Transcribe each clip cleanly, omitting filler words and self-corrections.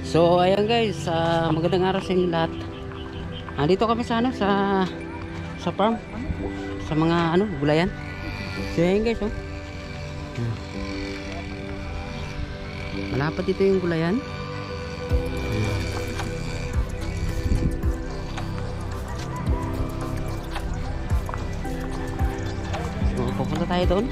So ayan guys, magandang araw sa inyo lahat. Dito kami sa sa farm, sa mga gulayan. So ayan guys, malapad dito yung gulayan. So pupunta tayo doon.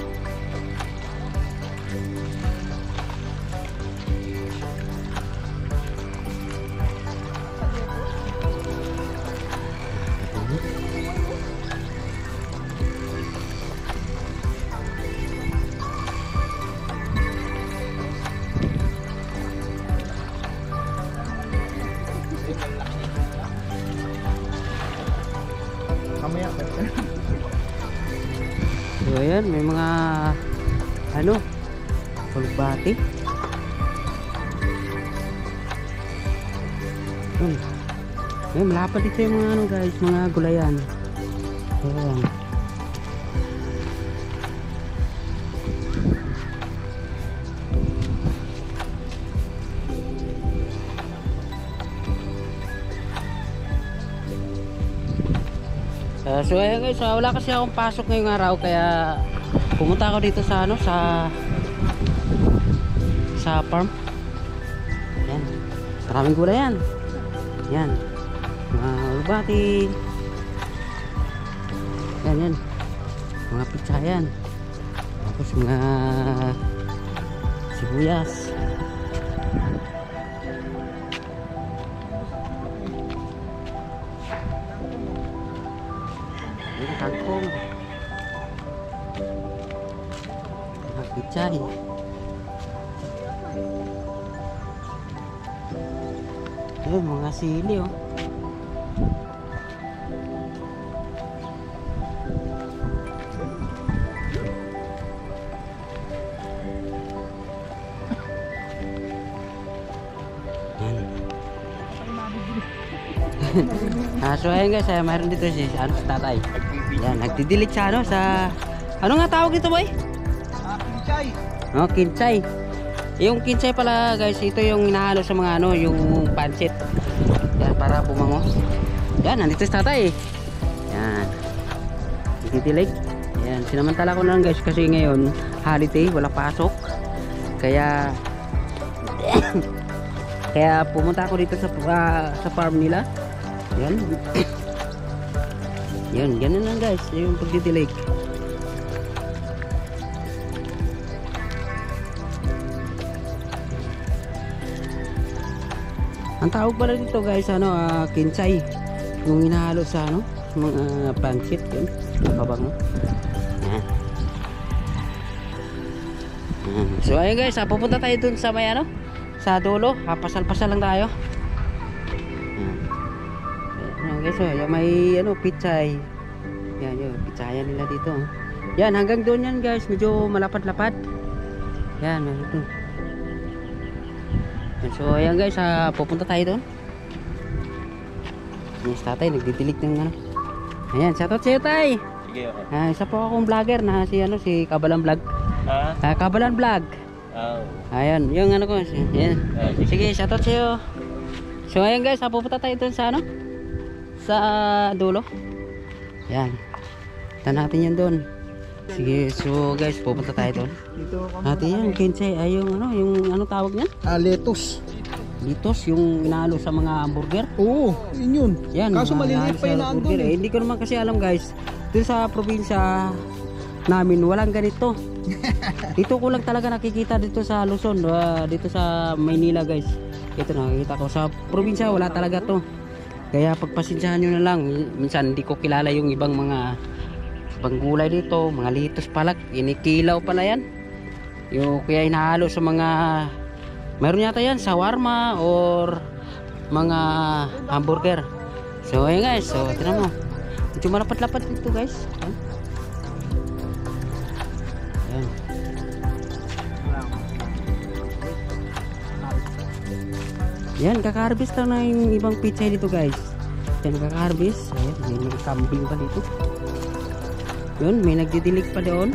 So ayan, may mga pulugbati. Ayan, malapad dito yung mga guys, mga gulayan. Ayan. So ayan guys, wala kasi akong pasok ngayong araw kaya pumunta ako dito sa sa farm. Yan. Maraming gulayan. Yan. Mga ulbati. Yan. Mga pitsayan. Tapos mga sibuyas. Kangkong, mga pichay, mga sili so ayan guys, mayroon dito si tatay. Yan, nagdidilig sa sa nga tawag ito boy? Kinchay. Kinchay. Yung kinchay pala guys, ito yung hinahalo sa mga yung pancit. Yan, para bumango. Yan, nandito si tatay. Yan. Nagdidilig. Yan, sinamantala ko na lang guys kasi ngayon holiday, wala pasok. Kaya kaya pumunta ako dito sa farm nila. Yan. Yan, ganun lang guys, yung pagdidilig. Ang tawag pala dito guys, kinchay. Yung hinahalo sa mga pancit, yun. Kabango. Yan. So ayun guys, pupunta tayo dun sa may sa dulo. Pasal-pasal lang tayo. So, yung may pichay. Yan, yung pitsayan nila dito. Yan, hanggang doon yan guys, medyo malapad-lapad. Yan, ito. So, ayan guys, pupunta tayo doon. Yes, tatay, nagdidilig ng Ayan, shoutout sa'yo tay. Sige, okay. Isa po akong vlogger na si Kabalan Vlog. Kabalan Vlog. Ayan, yung ko. Yan. Sige, shoutout sa'yo. So, ayan guys, pupunta tayo doon sa sa dulo. Yan. Ito natin yan doon. Sige, so guys, pupunta tayo doon. Natin yan, kinchay, yung tawag niyan? Lettuce. Litos, yung inalo sa mga hamburger. Oo, yun. Yan, kaso maliliit pa yun naandun. Hindi ko naman kasi alam guys. Doon sa probinsya namin, walang ganito. Dito ko lang talaga nakikita dito sa Luzon, dito sa Maynila guys. Ito nakikita ko. Sa probinsya, wala talaga to. Kaya pagpasensyahan nyo na lang, minsan hindi ko kilala yung ibang mga panggulay dito, mga litos palak, inikilaw pala yan. Yung kaya inahalo sa mga, meron yata yan, shawarma or mga hamburger. So ayun guys, so tignan mo. Medyo malapad-lapad dito guys. Ayan. Yan, kaka-harvest lang na yung ibang pizza dito guys. Yan, kaka-harvest. Ayan, may mga kambing pa dito. Yun, may nagdidilig pa doon.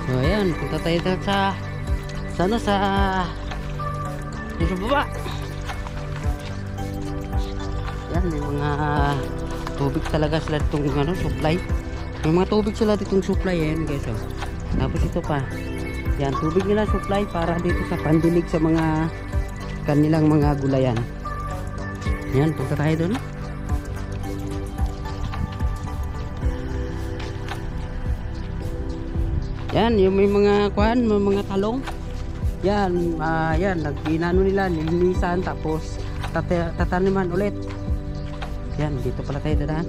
So ayan, punta tayo sa dito sa baba. Yan, may mga tubig talaga sila ditong supply. May mga tubig sila ditong supply yan guys. Oh. Tapos ito pa. Yan, tubig nila supply para dito sa pandilig sa mga kanilang mga gulayan. Yan, punta tayo doon. Yan, yung may mga kuhan, may mga talong. Yan, yan, nagpinano nila, nilinisan, tapos tataniman ulit. Yan, dito pala tayo dadaan.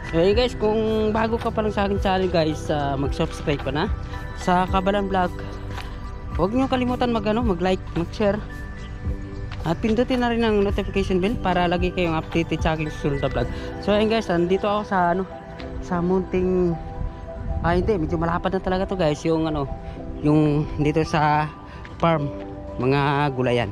So hey guys, kung bago ka pa lang sa akin channel guys, mag-subscribe ka na sa Kabalan Vlog. Huwag niyo kalimutan mag-like, mag-share. At pindutin na rin ang notification bell para lagi kayong updated sa aking susunod na vlog. So ayun guys, nandito ako sa sa munting hindi, medyo malapad na talaga to guys, yung yung dito sa farm, mga gulayan.